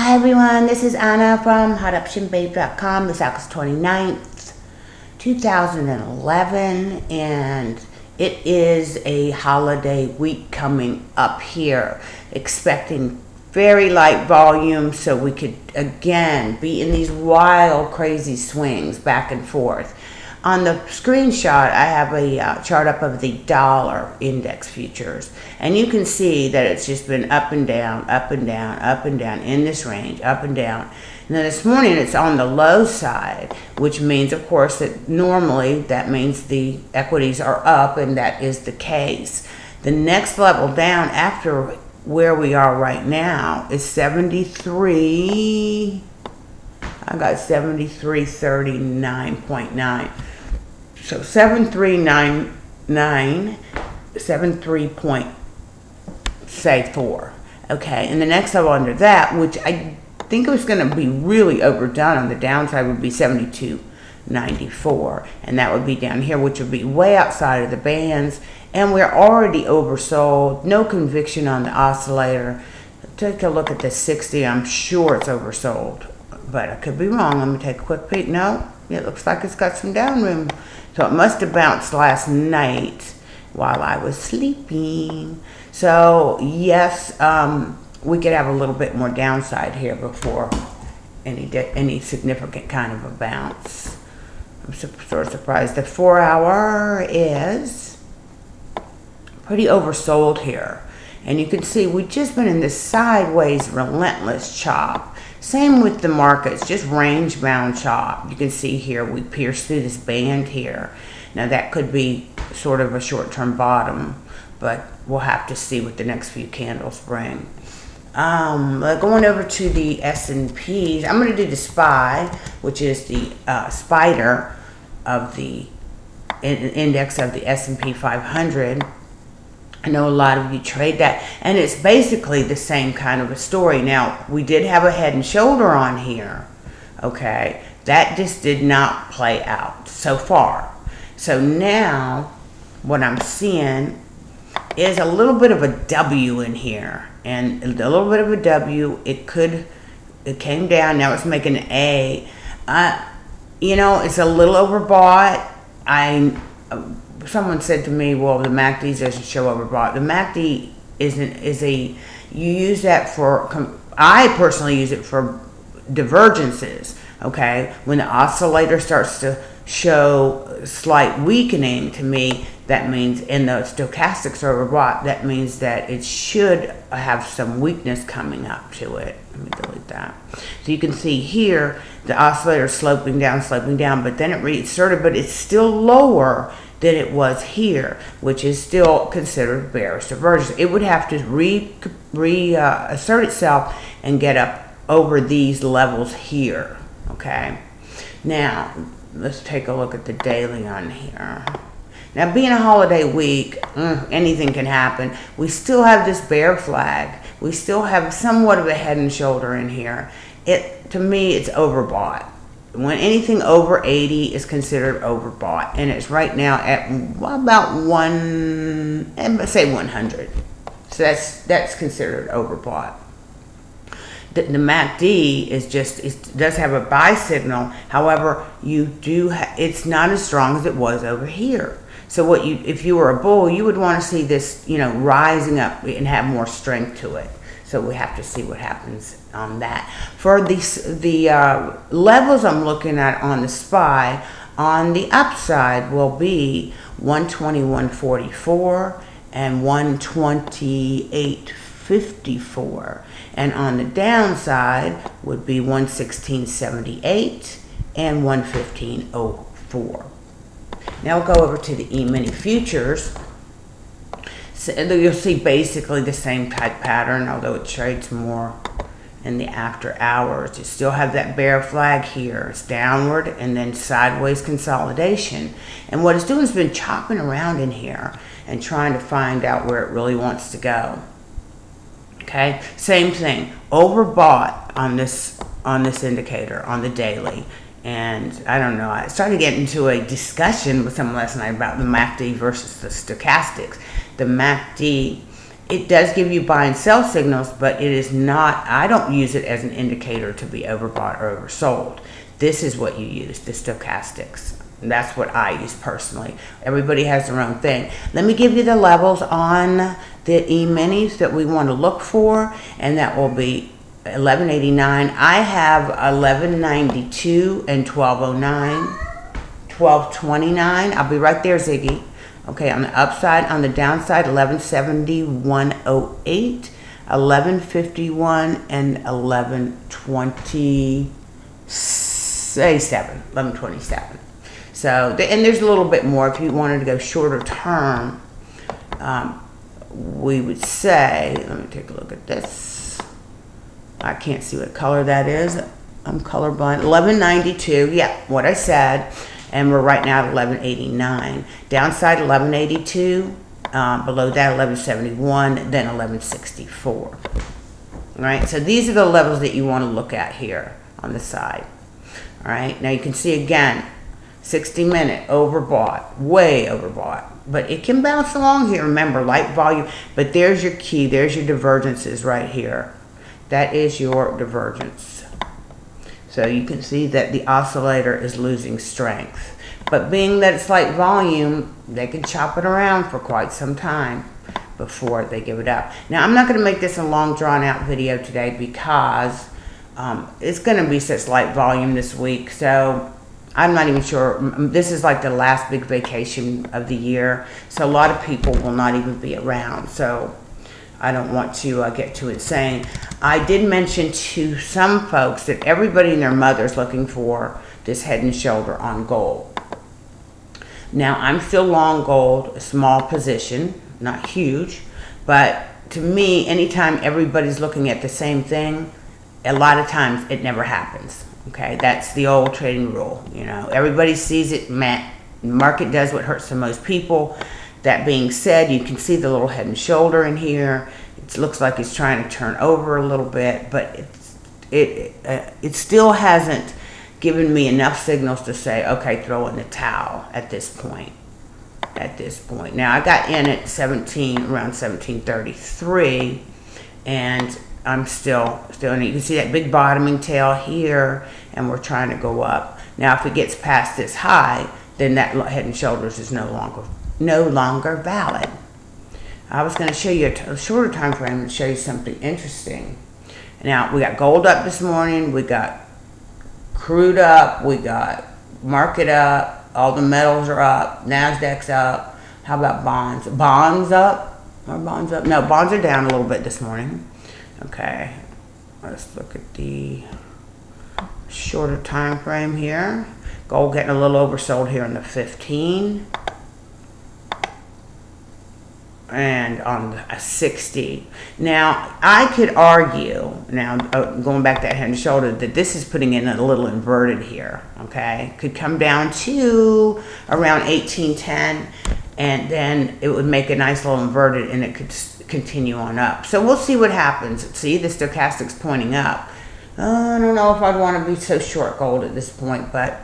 Hi everyone, this is Anna from hotptionbabe.com. This is August 29th, 2011, and it is a holiday week coming up here. Expecting very light volume so we could again be in these wild, crazy swings back and forth. On the screenshot, I have a chart up of the dollar index futures, and you can see that it's just been up and down, up and down, up and down in this range, up and down. And then this morning it's on the low side, which means, of course, that normally that means the equities are up, and that is the case. The next level down after where we are right now is 73. I got 73.39.9. So 7399, 73.4. Okay, and the next level under that, which I think was going to be really overdone on the downside, would be 72.94, and that would be down here, which would be way outside of the bands, and we're already oversold. No conviction on the oscillator. Take a look at the 60. I'm sure it's oversold, but I could be wrong. Let me take a quick peek. No, it looks like it's got some down room. So it must have bounced last night while I was sleeping. So yes, we could have a little bit more downside here before any significant kind of a bounce. I'm sort of surprised. The 4 hour is pretty oversold here. And you can see we've just been in this sideways relentless chop. Same with the markets, just range bound chop. You can see here we pierced through this band here. Now that could be sort of a short-term bottom, but we'll have to see what the next few candles bring. Going over to the S&Ps, I'm going to do the SPY, which is the spider of the index of the S&P 500. I know a lot of you trade that, and it's basically the same kind of a story. Now, we did have a head and shoulder on here, okay? That just did not play out so far. So now, what I'm seeing is a little bit of a W in here, and a little bit of a W. It came down, now it's making an A. You know, it's a little overbought. Someone said to me, well, the MACD doesn't show overbought. The MACD you use that for, I personally use it for divergences, okay? When the oscillator starts to show slight weakening, to me, that means, and the stochastics are overbought, that means that it should have some weakness coming up to it. Let me delete that. So you can see here, the oscillator sloping down, but then it reasserted, but it's still lower than it was here, which is still considered bearish divergence. It would have to reassert itself and get up over these levels here, okay? Now, let's take a look at the daily on here. Now, being a holiday week, anything can happen. We still have this bear flag. We still have somewhat of a head and shoulder in here. To me, it's overbought. When anything over 80 is considered overbought, and it's right now at about let's say 100. So that's considered overbought. The MACD is it does have a buy signal. However, it's not as strong as it was over here. So if you were a bull, you would want to see this, rising up and have more strength to it. So we have to see what happens on that. For the levels I'm looking at on the SPY, on the upside will be 121.44 and 128.54. And on the downside would be 116.78 and 115.04. Now we'll go over to the E-mini futures. So you'll see basically the same type pattern, although it trades more in the after hours. You still have that bear flag here. It's downward and then sideways consolidation. And what it's doing is been chopping around in here and trying to find out where it really wants to go. Okay, same thing. Overbought on this indicator on the daily. And I don't know, I started getting into a discussion with someone last night about the MACD versus the stochastics. The MACD It does give you buy and sell signals, but it is not, I don't use it as an indicator to be overbought or oversold. This is what you use, the stochastics. That's what I use personally. Everybody has their own thing. Let me give you the levels on the E-minis that we want to look for, and that will be 1189. I have 1192 and 1209, 1229. I'll be right there, Ziggy. Okay, on the upside, on the downside, 1170, 108, 1151, and 1127. So, and there's a little bit more. If you wanted to go shorter term, we would say, let me take a look at this. I can't see what color that is. I'm colorblind. 1192, yeah, what I said. And we're right now at 1189. Downside 1182, below that 1171, then 1164. All right, so these are the levels that you want to look at here on the side. All right, now you can see again, 60-minute overbought, way overbought. But it can bounce along here. Remember, light volume. But there's your key. There's your divergences right here. That is your divergence. So you can see that the oscillator is losing strength. But being that it's light volume, they can chop it around for quite some time before they give it up. Now, I'm not going to make this a long, drawn-out video today because it's going to be such light volume this week. So I'm not even sure. This is like the last big vacation of the year. So a lot of people will not even be around. So I don't want to get too insane. I did mention to some folks that everybody and their mother is looking for this head and shoulder on gold. Now, I'm still long gold, a small position, not huge. But to me, anytime everybody's looking at the same thing, a lot of times it never happens. Okay, that's the old trading rule. You know, everybody sees it. The market does what hurts the most people. That being said, you can see the little head and shoulder in here. It looks like it's trying to turn over a little bit, but it still hasn't given me enough signals to say, okay, throw in the towel at this point. Now, I got in at around 1733, and I'm still in it. You can see that big bottoming tail here, and we're trying to go up. Now, if it gets past this high, then that head and shoulders is no longer valid. I was going to show you a shorter time frame and show you something interesting. Now, we got gold up this morning. We got crude up. We got market up. All the metals are up. NASDAQ's up. How about bonds? Bonds up? Are bonds up? No, bonds are down a little bit this morning. Okay, let's look at the shorter time frame here. Gold getting a little oversold here on the 15. And on a 60. Now, I could argue, going back to that head and shoulder, that this is putting in a little inverted here, okay? Could come down to around 1810, and then it would make a nice little inverted, and it could continue on up. So we'll see what happens. See, the stochastic's pointing up. I don't know if I'd want to be so short gold at this point, but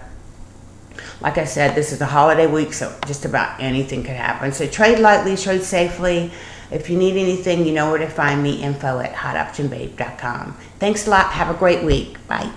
like I said, this is a holiday week, so just about anything could happen. So trade lightly, trade safely. If you need anything, you know where to find me, info@hotptionbabe.com. Thanks a lot. Have a great week. Bye.